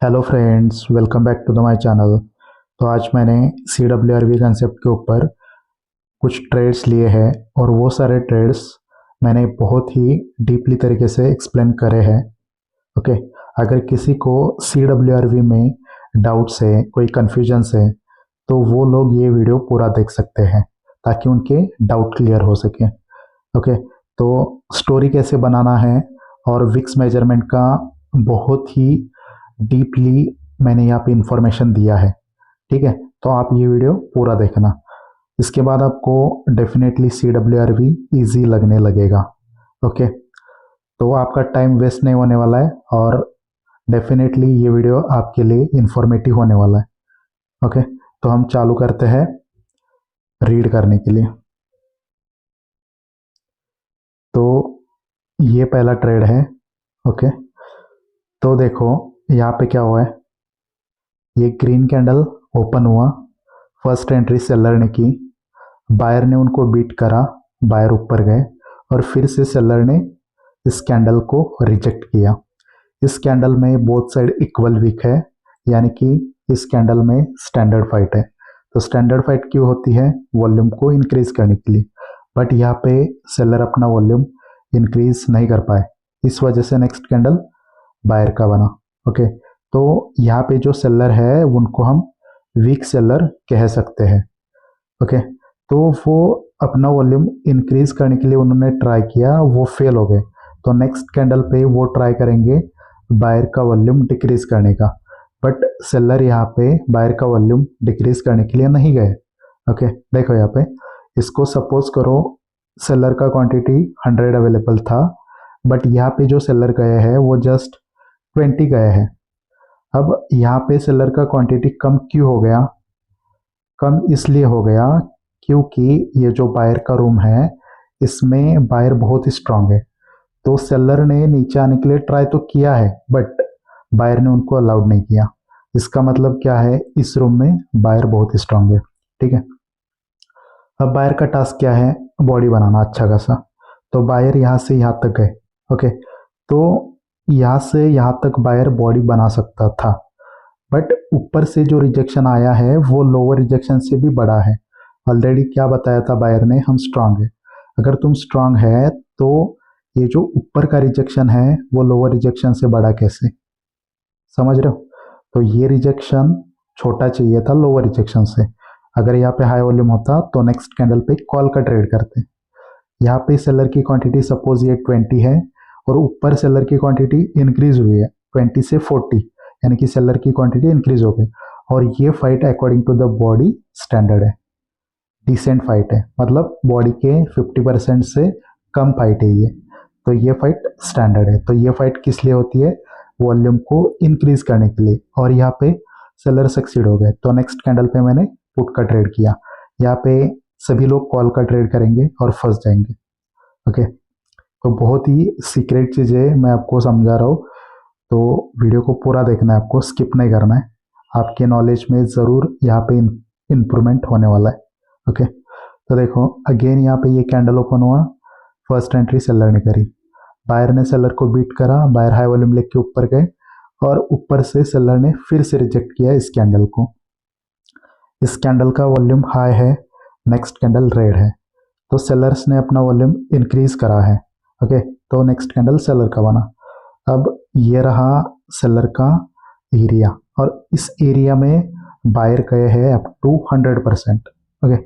Hello friends, welcome back to the my channel. तो आज मैंने CWRV कंसेप्ट के ऊपर कुछ ट्रेड्स लिए हैं और वो सारे ट्रेड्स मैंने बहुत ही डीपली तरीके से एक्सप्लेन करे हैं। ओके, अगर किसी को CWRV में डाउट्स है, कोई कन्फ्यूजन्स है, तो वो लोग ये वीडियो पूरा देख सकते हैं ताकि उनके डाउट क्लियर हो सके। ओके, तो स्टोरी कैसे बनाना है और विक्स मेजरमेंट का बहुत ही डीपली मैंने यहाँ पे इंफॉर्मेशन दिया है। ठीक है, तो आप ये वीडियो पूरा देखना। इसके बाद आपको डेफिनेटली CWRV इजी लगने लगेगा। ओके, तो आपका टाइम वेस्ट नहीं होने वाला है और डेफिनेटली ये वीडियो आपके लिए इंफॉर्मेटिव होने वाला है। ओके, तो हम चालू करते हैं रीड करने के लिए। तो ये पहला ट्रेड है। ओके, तो देखो यहाँ पे क्या हुआ है, ये ग्रीन कैंडल ओपन हुआ, फर्स्ट एंट्री सेलर ने की, बायर ने उनको बीट करा, बायर ऊपर गए और फिर से सेलर ने इस कैंडल को रिजेक्ट किया। इस कैंडल में बोथ साइड इक्वल वीक है, यानी कि इस कैंडल में स्टैंडर्ड फाइट है। तो स्टैंडर्ड फाइट क्यों होती है? वॉल्यूम को इंक्रीज करने के लिए। बट यहाँ पे सेलर अपना वॉल्यूम इंक्रीज नहीं कर पाए, इस वजह से नेक्स्ट कैंडल बायर का बना। ओके, तो यहाँ पे जो सेलर है उनको हम वीक सेलर कह सकते हैं। ओके, तो वो अपना वॉल्यूम इंक्रीज करने के लिए उन्होंने ट्राई किया, वो फेल हो गए। तो नेक्स्ट कैंडल पे वो ट्राई करेंगे बायर का वॉल्यूम डिक्रीज करने का, बट सेलर यहाँ पे बायर का वॉल्यूम डिक्रीज करने के लिए नहीं गए। ओके, देखो यहाँ पे इसको सपोज करो सेलर का क्वांटिटी 100 अवेलेबल था, बट यहाँ पे जो सेलर गए हैं वो जस्ट 20 गए हैं। अब यहाँ पे सेलर का क्वांटिटी कम क्यों हो गया? कम इसलिए हो गया क्योंकि ये जो बायर का रूम है इसमें बायर बहुत ही स्ट्रांग है। तो सेलर ने नीचे आने के लिए ट्राई तो किया है, बट बायर ने उनको अलाउड नहीं किया। इसका मतलब क्या है, इस रूम में बायर बहुत ही स्ट्रांग है। ठीक है, अब बायर का टास्क क्या है? बॉडी बनाना अच्छा खासा। तो बायर यहाँ से यहाँ तक गए। ओके, तो यहाँ से यहाँ तक बायर बॉडी बना सकता था, बट ऊपर से जो रिजेक्शन आया है वो लोअर रिजेक्शन से भी बड़ा है। ऑलरेडी क्या बताया था बायर ने, हम स्ट्रांग है। अगर तुम स्ट्रांग है तो ये जो ऊपर का रिजेक्शन है वो लोअर रिजेक्शन से बड़ा कैसे? समझ रहे हो? तो ये रिजेक्शन छोटा चाहिए था लोअर रिजेक्शन से। अगर यहाँ पे हाई वॉल्यूम होता तो नेक्स्ट कैंडल पे कॉल का ट्रेड करते। यहाँ पे सेलर की क्वांटिटी सपोज ये 20 है और ऊपर सेलर की क्वांटिटी इंक्रीज हुई है 20 से 40, यानी कि सेलर की क्वांटिटी इंक्रीज हो गई। और ये fight according to the body standard है, डिसेंट फाइट है, मतलब बॉडी के 50% से कम फाइट है ये। तो ये फाइट स्टैंडर्ड है। तो ये फाइट किस लिए होती है? वॉल्यूम को इंक्रीज करने के लिए। और यहाँ पे सेलर सक्सीड हो गए, तो नेक्स्ट कैंडल पे मैंने पुट का ट्रेड किया। यहाँ पे सभी लोग कॉल का ट्रेड करेंगे और फंस जाएंगे। ओके, तो बहुत ही सीक्रेट चीज़ है, मैं आपको समझा रहा हूँ। तो वीडियो को पूरा देखना है, आपको स्किप नहीं करना है। आपके नॉलेज में ज़रूर यहाँ पे इम्प्रूवमेंट होने वाला है। ओके, तो देखो अगेन यहाँ पे ये कैंडल ओपन हुआ, फर्स्ट एंट्री सेलर ने करी, बायर ने सेलर को बीट करा, बायर हाई वॉल्यूम लेके ऊपर गए और ऊपर से सेलर ने फिर से रिजेक्ट किया इस कैंडल को। इस कैंडल का वॉल्यूम हाई है, नेक्स्ट कैंडल रेड है, तो सेलर्स ने अपना वॉल्यूम इंक्रीज करा है। ओके, तो नेक्स्ट कैंडल सेलर का बना। अब ये रहा सेलर का एरिया और इस एरिया में बायर गए हैं अप टू 100%। ओके,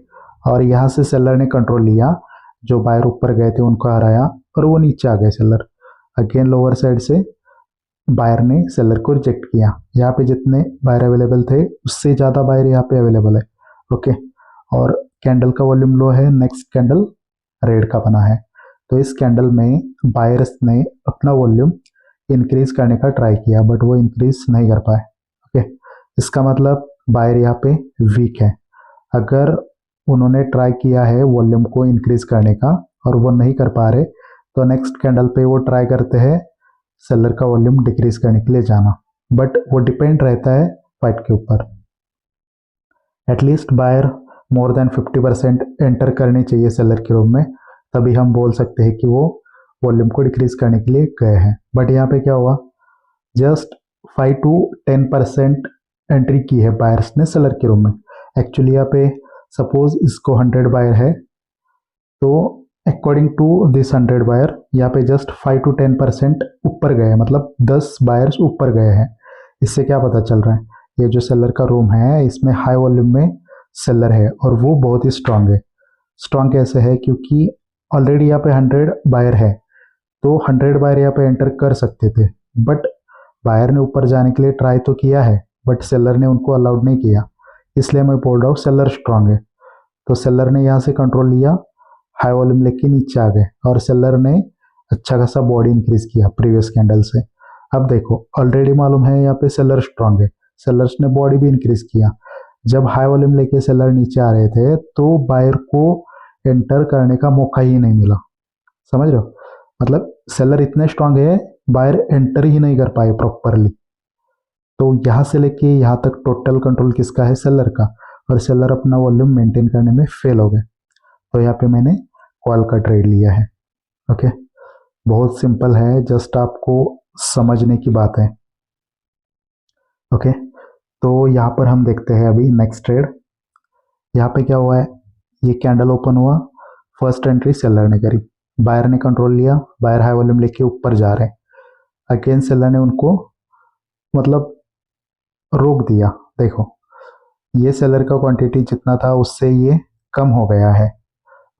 और यहाँ से सेलर ने कंट्रोल लिया, जो बायर ऊपर गए थे उनको हराया और वो नीचे आ गए सेलर। अगेन लोअर साइड से बायर ने सेलर को रिजेक्ट किया। यहाँ पे जितने बायर अवेलेबल थे उससे ज़्यादा बायर यहाँ पे अवेलेबल है। ओके, और कैंडल का वॉल्यूम लो है, नेक्स्ट कैंडल रेड का बना है। तो इस कैंडल में बायर्स ने अपना वॉल्यूम इंक्रीज करने का ट्राई किया, बट वो इंक्रीज नहीं कर पाए। ओके, इसका मतलब बायर यहाँ पे वीक है। अगर उन्होंने ट्राई किया है वॉल्यूम को इंक्रीज करने का और वो नहीं कर पा रहे, तो नेक्स्ट कैंडल पे वो ट्राई करते हैं सेलर का वॉल्यूम डिक्रीज करने के लिए जाना, बट वो डिपेंड रहता है फाइट के ऊपर। At least buyer more than 50% enter करनी चाहिए सेलर के रूम में, तभी हम बोल सकते हैं कि वो वॉल्यूम को डिक्रीज करने के लिए गए हैं। बट यहाँ पे क्या हुआ, जस्ट 5 to 10% एंट्री की है बायर्स ने सेलर के रूम में। एक्चुअली यहाँ पे सपोज इसको 100 बायर है, तो अकॉर्डिंग टू दिस 100 बायर यहाँ पे जस्ट 5 to 10% ऊपर गए, मतलब 10 बायर्स ऊपर गए हैं। इससे क्या पता चल रहा है, ये जो सेलर का रूम है इसमें हाई वॉल्यूम में सेलर है और वो बहुत ही स्ट्रांग है। स्ट्रांग कैसे है, क्योंकि ऑलरेडी यहाँ पे 100 बायर है, तो 100 बायर यहाँ पे एंटर कर सकते थे, बट बायर ने ऊपर जाने के लिए ट्राई तो किया है, बट सेलर ने उनको अलाउड नहीं किया। इसलिए मैं बोल रहा हूँ सेलर स्ट्रांग है। तो सेलर ने यहाँ से कंट्रोल लिया, हाई वॉल्यूम लेके नीचे आ गए और सेलर ने अच्छा खासा बॉडी इंक्रीज किया प्रीवियस कैंडल से। अब देखो ऑलरेडी मालूम है यहाँ पे सेलर स्ट्रांग है, सेलर्स ने बॉडी भी इंक्रीज किया। जब हाई वॉल्यूम लेके सेलर नीचे आ रहे थे तो बायर को एंटर करने का मौका ही नहीं मिला। समझ रहे हो, मतलब सेलर इतने स्ट्रांग है, बायर एंटर ही नहीं कर पाए प्रॉपरली। तो यहाँ से लेके यहाँ तक टोटल कंट्रोल किसका है, सेलर का, और सेलर अपना वॉल्यूम मेंटेन करने में फेल हो गए। तो यहाँ पे मैंने कॉल का ट्रेड लिया है। ओके, बहुत सिंपल है, जस्ट आपको समझने की बात है। ओके, तो यहाँ पर हम देखते हैं अभी नेक्स्ट ट्रेड। यहाँ पे क्या हुआ है, ये कैंडल ओपन हुआ, फर्स्ट एंट्री सेलर ने करी, बायर ने कंट्रोल लिया, बायर हाई वॉल्यूम लेके ऊपर जा रहे हैं। अगेन सेलर ने उनको मतलब रोक दिया। देखो ये सेलर का क्वांटिटी जितना था उससे ये कम हो गया है,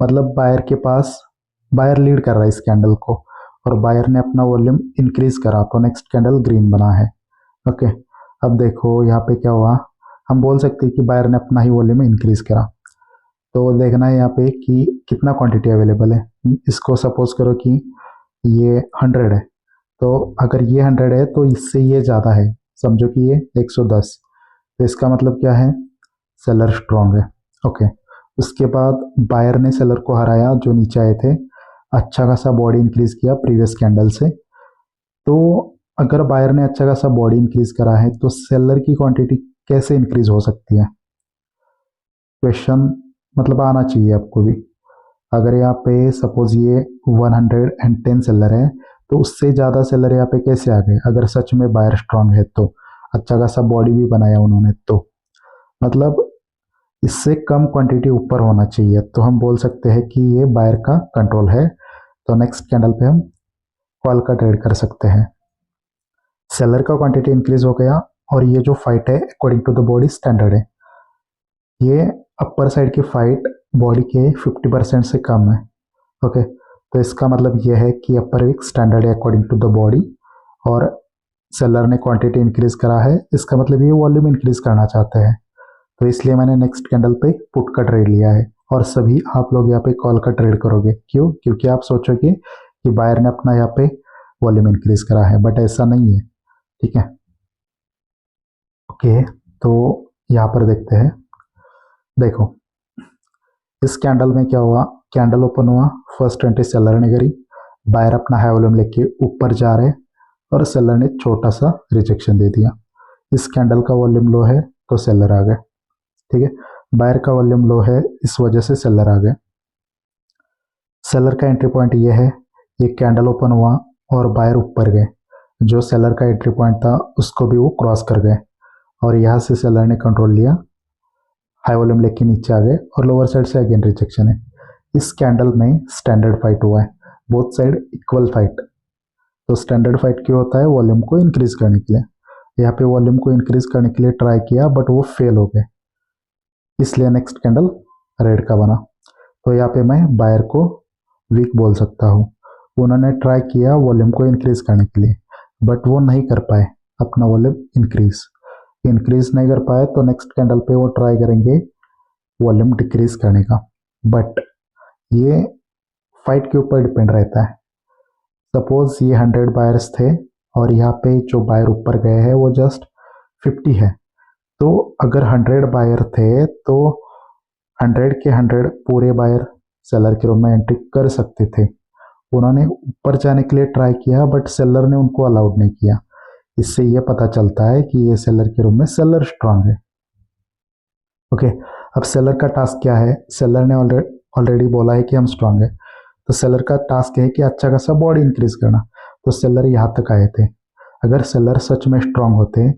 मतलब बायर के पास, बायर लीड कर रहा है इस कैंडल को और बायर ने अपना वॉल्यूम इंक्रीज करा, तो नेक्स्ट कैंडल ग्रीन बना है। ओके, अब देखो यहाँ पे क्या हुआ, हम बोल सकते हैं कि बायर ने अपना ही वॉल्यूम इंक्रीज करा। तो देखना है यहाँ पे कि कितना क्वांटिटी अवेलेबल है। इसको सपोज करो कि ये 100 है, तो अगर ये 100 है तो इससे ये ज़्यादा है, समझो कि ये 110, तो इसका मतलब क्या है, सेलर स्ट्रांग है। ओके, उसके बाद बायर ने सेलर को हराया जो नीचे आए थे, अच्छा खासा बॉडी इंक्रीज किया प्रीवियस कैंडल से। तो अगर बायर ने अच्छा खासा बॉडी इंक्रीज करा है तो सेलर की क्वांटिटी कैसे इंक्रीज हो सकती है, क्वेश्चन मतलब आना चाहिए आपको भी। अगर यहाँ पे सपोज ये 110 सेलर है, तो उससे ज़्यादा सेलर यहाँ पे कैसे आ गए, अगर सच में बायर स्ट्रांग है तो, अच्छा खासा बॉडी भी बनाया उन्होंने, तो मतलब इससे कम क्वांटिटी ऊपर होना चाहिए, तो हम बोल सकते हैं कि ये बायर का कंट्रोल है। तो नेक्स्ट कैंडल पे हम कॉल का ट्रेड कर सकते हैं। सेलर का क्वांटिटी इंक्रीज हो गया और ये जो फाइट है according to the body standard है, ये अपर साइड की फाइट बॉडी के 50% से कम है। ओके, तो इसका मतलब ये है कि अपर विक स्टैंडर्ड है अकॉर्डिंग टू द बॉडी और सेलर ने क्वांटिटी इंक्रीज करा है, इसका मतलब ये वॉल्यूम इंक्रीज करना चाहते हैं। तो इसलिए मैंने नेक्स्ट कैंडल पे पुट का ट्रेड लिया है और सभी आप लोग यहाँ पे कॉल का ट्रेड करोगे। क्यों, क्योंकि आप सोचोगे कि बायर ने अपना यहाँ पे वॉल्यूम इंक्रीज करा है, बट ऐसा नहीं है। ठीक है, ओके, तो यहाँ पर देखते हैं। देखो इस कैंडल में क्या हुआ, कैंडल ओपन हुआ, फर्स्ट एंट्री सेलर ने करी, बायर अपना हाई वॉल्यूम लेके ऊपर जा रहे और सेलर ने छोटा सा रिजेक्शन दे दिया। इस कैंडल का वॉल्यूम लो है तो सेलर आ गए। ठीक है, बायर का वॉल्यूम लो है, इस वजह से सेलर आ गए। सेलर का एंट्री पॉइंट ये है, ये कैंडल ओपन हुआ और बायर ऊपर गए, जो सेलर का एंट्री पॉइंट था उसको भी वो क्रॉस कर गए और यहाँ से सेलर ने कंट्रोल लिया, हाई वॉल्यूम लेके नीचे आ गए और लोअर साइड से अगेन रिजेक्शन है। इस कैंडल में स्टैंडर्ड फाइट हुआ है, बोथ साइड इक्वल फाइट। तो स्टैंडर्ड फाइट क्यों होता है, वॉल्यूम को इंक्रीज करने के लिए। यहाँ पे वॉल्यूम को इंक्रीज करने के लिए ट्राई किया बट वो फेल हो गए, इसलिए नेक्स्ट कैंडल रेड का बना। तो यहाँ पे मैं बायर को वीक बोल सकता हूँ, उन्होंने ट्राई किया वॉल्यूम को इंक्रीज करने के लिए बट वो नहीं कर पाए अपना वॉल्यूम इंक्रीज नहीं कर पाए, तो नेक्स्ट कैंडल पे वो ट्राई करेंगे वॉल्यूम डिक्रीज करने का। बट ये फाइट के ऊपर डिपेंड रहता है। सपोज ये 100 बायर्स थे और यहाँ पे जो बायर ऊपर गए हैं वो जस्ट 50 है, तो अगर 100 बायर थे तो 100 के 100 पूरे बायर सेलर के रूम में एंट्री कर सकते थे। उन्होंने ऊपर जाने के लिए ट्राई किया बट सेलर ने उनको अलाउड नहीं किया। इससे ये पता चलता है कि ये सेलर के रूम में सेलर स्ट्रांग है। ओके, अब सेलर का टास्क क्या है, सेलर ने ऑलरेडी बोला है कि हम स्ट्रांग है, तो सेलर का टास्क है कि अच्छा खासा बॉडी इंक्रीज करना। तो सेलर यहाँ तक आए थे, अगर सेलर सच में स्ट्रांग होते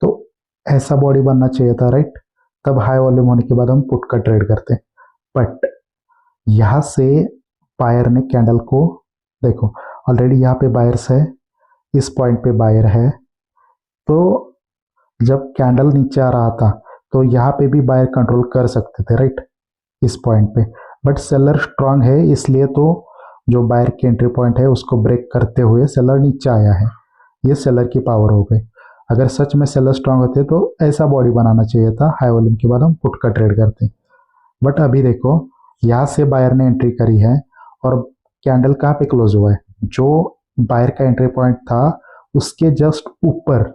तो ऐसा बॉडी बनना चाहिए था, राइट? तब हाई वॉल्यूम होने के बाद हम पुट का ट्रेड करते। बट यहाँ से बायर ने कैंडल को, देखो ऑलरेडी यहाँ पे बायर्स है, इस पॉइंट पे बायर है, तो जब कैंडल नीचे आ रहा था तो यहाँ पे भी बायर कंट्रोल कर सकते थे, राइट, इस पॉइंट पे। बट सेलर स्ट्रांग है, इसलिए तो जो बायर की एंट्री पॉइंट है उसको ब्रेक करते हुए सेलर नीचे आया है। ये सेलर की पावर हो गई। अगर सच में सेलर स्ट्रांग होते तो ऐसा बॉडी बनाना चाहिए था, हाई वॉल्यूम के बाद हम पुट का ट्रेड करते। बट अभी देखो यहाँ से बायर ने एंट्री करी है और कैंडल कहाँ पे क्लोज हुआ है, जो बायर का एंट्री पॉइंट था उसके जस्ट ऊपर,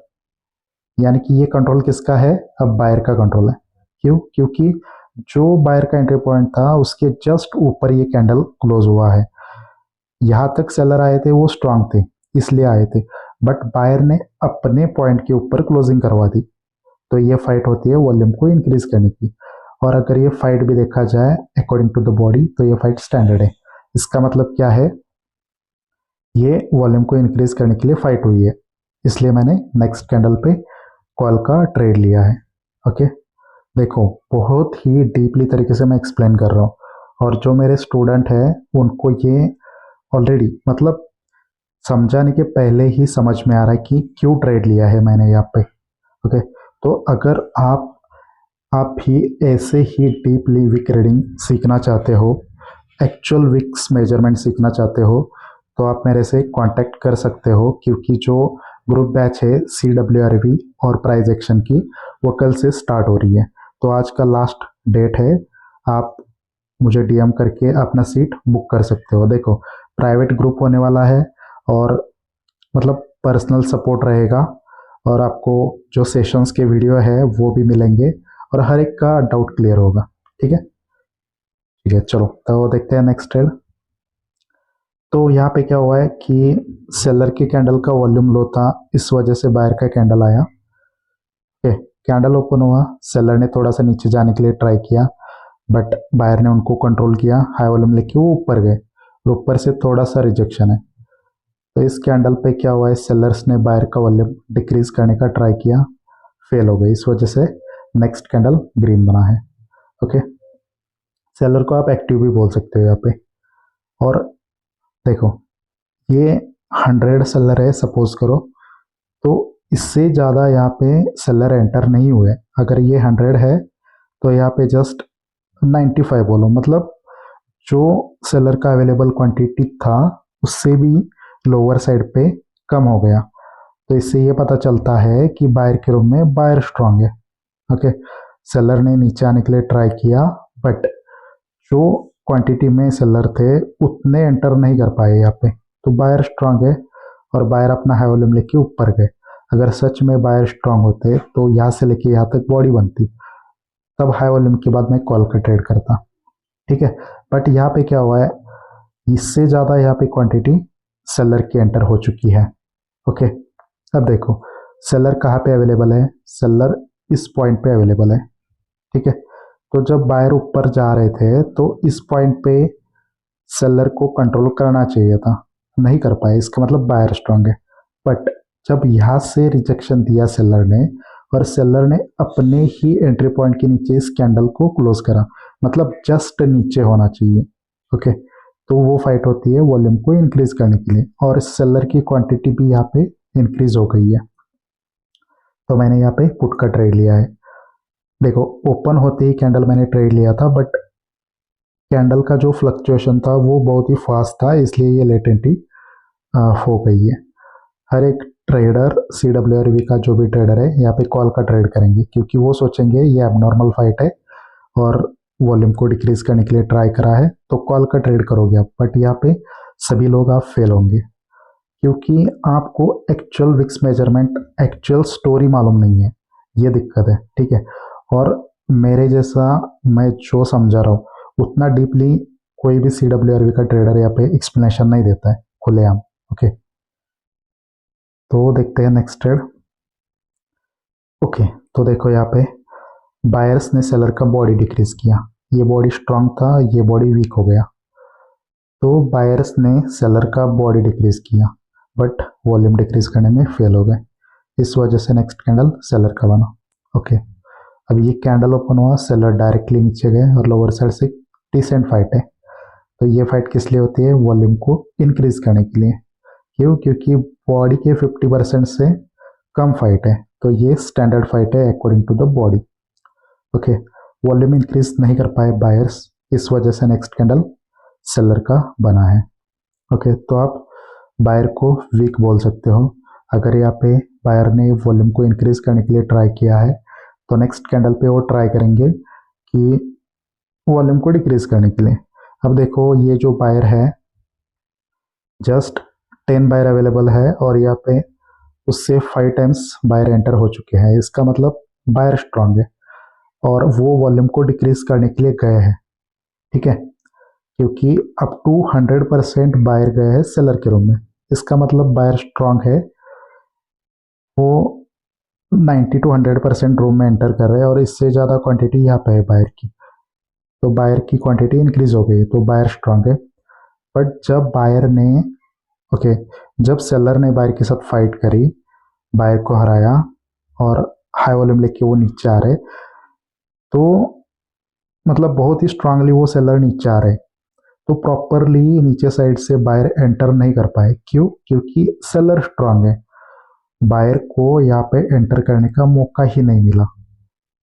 यानी कि ये कंट्रोल किसका है, अब बायर का कंट्रोल है। क्यों? क्योंकि जो बायर का एंट्री पॉइंट था उसके जस्ट ऊपर ये कैंडल क्लोज हुआ है। यहाँ तक सेलर आए थे वो स्ट्रांग थे इसलिए आए थे, बट बायर ने अपने पॉइंट के ऊपर क्लोजिंग करवा दी। तो ये फाइट होती है वॉल्यूम को इंक्रीज करने की। और अगर ये फाइट भी देखा जाए अकॉर्डिंग टू द बॉडी तो ये फाइट स्टैंडर्ड है। इसका मतलब क्या है, ये वॉल्यूम को इंक्रीज करने के लिए फाइट हुई है, इसलिए मैंने नेक्स्ट कैंडल पे कॉल का ट्रेड लिया है। ओके, देखो बहुत ही डीपली तरीके से मैं एक्सप्लेन कर रहा हूँ, और जो मेरे स्टूडेंट हैं उनको ये ऑलरेडी मतलब समझाने के पहले ही समझ में आ रहा है कि क्यों ट्रेड लिया है मैंने यहाँ पे। ओके, तो अगर आप भी ऐसे ही डीपली विक रीडिंग सीखना चाहते हो, एक्चुअल विक्स मेजरमेंट सीखना चाहते हो, तो आप मेरे से कांटेक्ट कर सकते हो, क्योंकि जो ग्रुप बैच है CWRV और प्राइज एक्शन की वो कल से स्टार्ट हो रही है। तो आज का लास्ट डेट है, आप मुझे DM करके अपना सीट बुक कर सकते हो। देखो प्राइवेट ग्रुप होने वाला है और मतलब पर्सनल सपोर्ट रहेगा, और आपको जो सेशंस के वीडियो है वो भी मिलेंगे और हर एक का डाउट क्लियर होगा। ठीक है, ठीक है, चलो तो देखते हैं नेक्स्ट ट्रेड। तो यहाँ पे क्या हुआ है कि सेलर की कैंडल का वॉल्यूम लो था, इस वजह से बायर का कैंडल आया। ओके, कैंडल ओपन हुआ, सेलर ने थोड़ा सा नीचे जाने के लिए ट्राई किया, बट बायर ने उनको कंट्रोल किया, हाई वॉल्यूम लेके वो ऊपर गए, ऊपर से थोड़ा सा रिजेक्शन है। तो इस कैंडल पे क्या हुआ है, सेलर्स ने बायर का वॉल्यूम डिक्रीज करने का ट्राई किया, फेल हो गई, इस वजह से नेक्स्ट कैंडल ग्रीन बना है। ओके, सेलर को आप एक्टिव भी बोल सकते हो यहाँ पे। और देखो ये 100 सेलर है सपोज करो, तो इससे ज़्यादा यहाँ पे सेलर एंटर नहीं हुए। अगर ये 100 है तो यहाँ पे जस्ट 95 बोलो, मतलब जो सेलर का अवेलेबल क्वांटिटी था उससे भी लोअर साइड पे कम हो गया। तो इससे ये पता चलता है कि बायर के रूम में बायर स्ट्रांग है। ओके, सेलर ने नीचे आने के लिए ट्राई किया, बट जो क्वांटिटी में सेलर थे उतने एंटर नहीं कर पाए यहाँ पे, तो बायर स्ट्रांग है और बायर अपना हाई वॉल्यूम लेके ऊपर गए। अगर सच में बायर स्ट्रांग होते तो यहाँ से लेके यहाँ तक बॉडी बनती, तब हाई वॉल्यूम के बाद मैं कॉल का ट्रेड करता। ठीक है, बट यहाँ पे क्या हुआ है, इससे ज़्यादा यहाँ पे क्वांटिटी सेलर की एंटर हो चुकी है। ओके, अब देखो सेलर कहाँ पे अवेलेबल है, सेलर इस पॉइंट पे अवेलेबल है। ठीक है, तो जब बायर ऊपर जा रहे थे तो इस पॉइंट पे सेलर को कंट्रोल करना चाहिए था, नहीं कर पाए, इसका मतलब बायर स्ट्रांग है। बट जब यहाँ से रिजेक्शन दिया सेलर ने, और सेलर ने अपने ही एंट्री पॉइंट के नीचे इस कैंडल को क्लोज करा, मतलब जस्ट नीचे होना चाहिए। ओके, तो वो फाइट होती है वॉल्यूम को इंक्रीज करने के लिए, और सेलर की क्वांटिटी भी यहाँ पे इंक्रीज हो गई है। तो मैंने यहाँ पे पुट का ट्रेड लिया है। देखो ओपन होते ही कैंडल मैंने ट्रेड लिया था, बट कैंडल का जो फ्लक्चुएशन था वो बहुत ही फास्ट था, इसलिए ये लेटेंटी हो गई है। हर एक ट्रेडर CWRV का जो भी ट्रेडर है यहाँ पे कॉल का ट्रेड करेंगे, क्योंकि वो सोचेंगे ये एबनॉर्मल फाइट है और वॉल्यूम को डिक्रीज करने के लिए ट्राई करा है, तो कॉल का ट्रेड करोगे आप। बट यहाँ पे सभी लोग आप फेल होंगे, क्योंकि आपको actual wicks measurement, actual story मालूम नहीं है, ये दिक्कत है। ठीक है, और मेरे जैसा मैं जो समझा रहा हूँ उतना डीपली कोई भी CWRV का ट्रेडर यहाँ पे एक्सप्लेनेशन नहीं देता है खुलेआम। ओके, तो देखते हैं नेक्स्ट ट्रेड। ओके, तो देखो यहाँ पे बायर्स ने सेलर का बॉडी डिक्रीज किया, ये बॉडी स्ट्रांग था, ये बॉडी वीक हो गया। तो बायर्स ने सेलर का बॉडी डिक्रीज किया, बट वॉल्यूम डिक्रीज करने में फेल हो गए। इस वजह से नेक्स्ट कैंडल सेलर का बना। ओके, अब ये कैंडल ओपन हुआ, सेलर डायरेक्टली नीचे गए और लोअर साइड से डिसेंट फाइट है। तो ये फाइट किस लिए होती है? वॉल्यूम को इंक्रीज करने के लिए। क्यों? क्योंकि बॉडी के 50% से कम फाइट है, तो ये स्टैंडर्ड फाइट है according to the body. Okay, volume increase नहीं कर पाए बायर्स, इस वजह से नेक्स्ट कैंडल सेलर का बना है। ओके, तो आप बायर को वीक बोल सकते हो। अगर यहाँ पे बायर ने वॉल्यूम को इंक्रीज करने के लिए ट्राई किया है, तो नेक्स्ट कैंडल पे वो ट्राई करेंगे कि वॉल्यूम को डिक्रीज करने के लिए। अब देखो, ये जो बायर है जस्ट 10 बायर अवेलेबल है और यहाँ पे उससे 5 टाइम्स बायर एंटर हो चुके हैं। इसका मतलब बायर स्ट्रांग है और वो वॉल्यूम को डिक्रीज करने के लिए गए हैं। ठीक है, क्योंकि अप टू 100% बायर गए हैं सेलर के रूम में। इसका मतलब बायर स्ट्रांग है, वो 90 to 100% रूम में एंटर कर रहे हैं और इससे ज़्यादा क्वांटिटी यहाँ पे है बायर की, तो बायर की क्वांटिटी इंक्रीज हो गई, तो बायर स्ट्रांग है। बट जब बायर ने ओके जब सेलर ने बायर के साथ फाइट करी, बायर को हराया और हाई वॉल्यूम लेके वो नीचे आ रहे, तो मतलब बहुत ही स्ट्रांगली वो सेलर नीचे आ रहे, तो प्रॉपरली नीचे साइड से बायर एंटर नहीं कर पाए। क्यों? क्योंकि सेलर स्ट्रांग है, बायर को यहाँ पे एंटर करने का मौका ही नहीं मिला।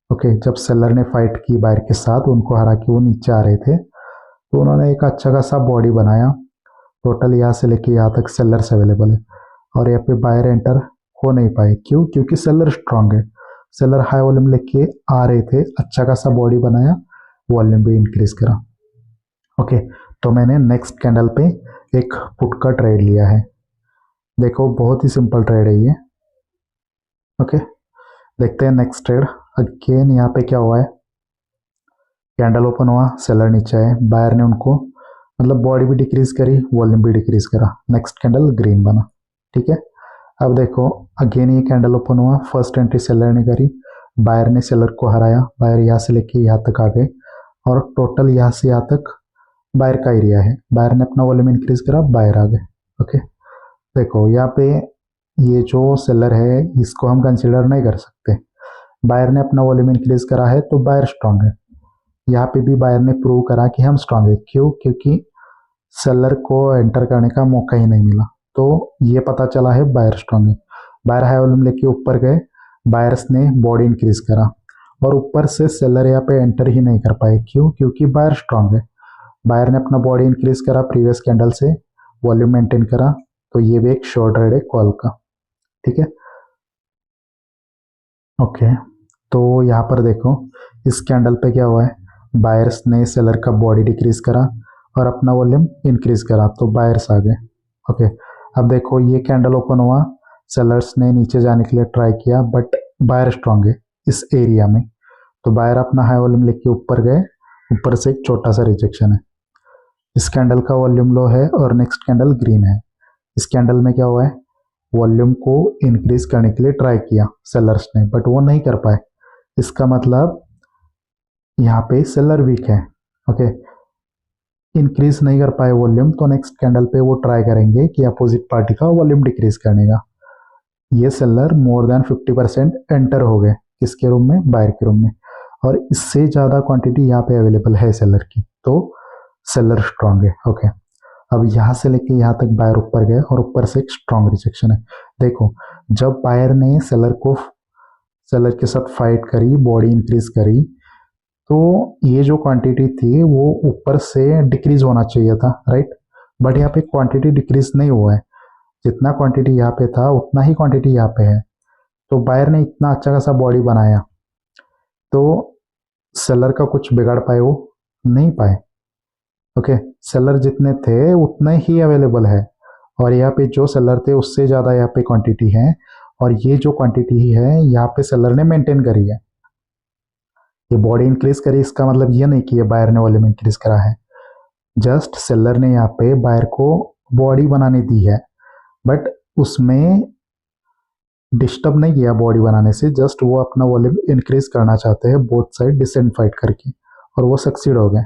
ओके, जब सेलर ने फाइट की बायर के साथ, उनको हरा के वो नीचे आ रहे थे, तो उन्होंने एक अच्छा खासा बॉडी बनाया। टोटल यहाँ से लेके यहाँ तक सेलर्स अवेलेबल है और यहाँ पे बायर एंटर हो नहीं पाए। क्यों? क्योंकि सेलर स्ट्रांग है, सेलर हाई वॉल्यूम लेके आ रहे थे, अच्छा खासा बॉडी बनाया, वॉल्यूम भी इंक्रीज करा। ओके, तो मैंने नेक्स्ट कैंडल पे एक पुट का ट्रेड लिया है। देखो, बहुत ही सिंपल ट्रेड है ये। ओके, देखते हैं नेक्स्ट ट्रेड। अगेन यहाँ पे क्या हुआ है, कैंडल ओपन हुआ, सेलर नीचे आए, बायर ने उनको मतलब बॉडी भी डिक्रीज करी, वॉल्यूम भी डिक्रीज करा, नेक्स्ट कैंडल ग्रीन बना। ठीक है, अब देखो अगेन ये कैंडल ओपन हुआ, फर्स्ट एंट्री सेलर ने करी, बायर ने सेलर को हराया, बायर यहाँ से लेके यहाँ तक आ गए और टोटल यहाँ से यहाँ तक बायर का एरिया है। बायर ने अपना वॉल्यूम इंक्रीज करा, बायर आ गए। ओके, देखो यहाँ पे ये जो सेलर है इसको हम कंसिडर नहीं कर सकते, बायर ने अपना वॉल्यूम इंक्रीज करा है तो बायर स्ट्रांग है। यहाँ पे भी बायर ने प्रूव करा कि हम स्ट्रांग है। क्यों? क्योंकि सेलर को एंटर करने का मौका ही नहीं मिला, तो ये पता चला है बायर स्ट्रांग है। बायर हाई वॉल्यूम लेके ऊपर गए, बायर्स ने बॉडी इंक्रीज करा और ऊपर से सेलर यहाँ पे एंटर ही नहीं कर पाए। क्यों? क्योंकि बायर स्ट्रांग है, बायर ने अपना बॉडी इंक्रीज करा प्रीवियस कैंडल से, वॉल्यूम मेंटेन करा, तो ये भी एक शॉर्ट ट्रेड है कॉल का। ठीक है, ओके, तो यहाँ पर देखो इस कैंडल पे क्या हुआ है, बायर्स ने सेलर का बॉडी डिक्रीज करा और अपना वॉल्यूम इंक्रीज करा, तो बायर्स आ गए। ओके, अब देखो ये कैंडल ओपन हुआ, सेलर्स ने नीचे जाने के लिए ट्राई किया बट बायर स्ट्रांग है इस एरिया में, तो बायर अपना हाई वॉल्यूम लेके ऊपर गए, ऊपर से एक छोटा सा रिजेक्शन है। इस कैंडल का वॉल्यूम लो है और नेक्स्ट कैंडल ग्रीन है। इस कैंडल में क्या हुआ है, वॉल्यूम को इंक्रीज करने के लिए ट्राई किया सेलर्स ने बट वो नहीं कर पाए। इसका मतलब यहाँ पे सेलर वीक है। ओके, इंक्रीज नहीं कर पाए वॉल्यूम, तो नेक्स्ट कैंडल पे वो ट्राई करेंगे कि अपोजिट पार्टी का वॉल्यूम डिक्रीज करने का। ये सेलर मोर देन 50% एंटर हो गए किसके रूम में, बायर के रूम में, और इससे ज़्यादा क्वांटिटी यहाँ पे अवेलेबल है सेलर की, तो सेलर स्ट्रांग है। ओके, अब यहाँ से लेके यहाँ तक बायर ऊपर गए और ऊपर से एक स्ट्रांग रिजेक्शन है। देखो, जब बायर ने सेलर के साथ फाइट करी, बॉडी इंक्रीज करी, तो ये जो क्वांटिटी थी वो ऊपर से डिक्रीज होना चाहिए था, राइट, बट यहाँ पे क्वांटिटी डिक्रीज नहीं हुआ है, जितना क्वांटिटी यहाँ पे था उतना ही क्वांटिटी यहाँ पे है। तो बायर ने इतना अच्छा खासा बॉडी बनाया, तो सेलर का कुछ बिगाड़ पाए वो नहीं पाए। ओके, सेलर जितने थे उतने ही अवेलेबल है और यहाँ पे जो सेलर थे उससे ज़्यादा यहाँ पे क्वांटिटी है, और ये जो क्वांटिटी है यहाँ पे सेलर ने मेंटेन करी है। ये बॉडी इंक्रीज करी, इसका मतलब ये नहीं कि ये बायर ने वॉल्यूम इंक्रीज करा है, जस्ट सेलर ने यहाँ पे बायर को बॉडी बनाने दी है, बट उसमें डिस्टर्ब नहीं किया बॉडी बनाने से, जस्ट वो अपना वॉल्यूम इंक्रीज करना चाहते हैं बोथ साइड डिसेंट फाइट करके, और वो सक्सीड हो गए।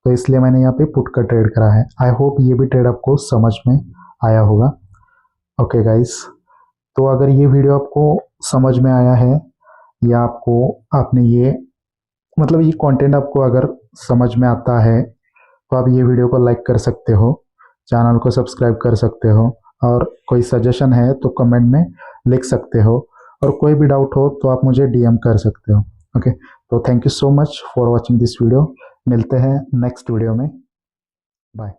तो इसलिए मैंने यहाँ पे पुट का ट्रेड करा है। आई होप ये भी ट्रेड आपको समझ में आया होगा। ओके गाइस, तो अगर ये वीडियो आपको समझ में आया है या आपको आपने ये मतलब ये कंटेंट आपको अगर समझ में आता है तो आप ये वीडियो को लाइक कर सकते हो, चैनल को सब्सक्राइब कर सकते हो, और कोई सजेशन है तो कमेंट में लिख सकते हो, और कोई भी डाउट हो तो आप मुझे डीएम कर सकते हो। ओके, तो thank you so much for watching this video. मिलते हैं नेक्स्ट वीडियो में। बाय।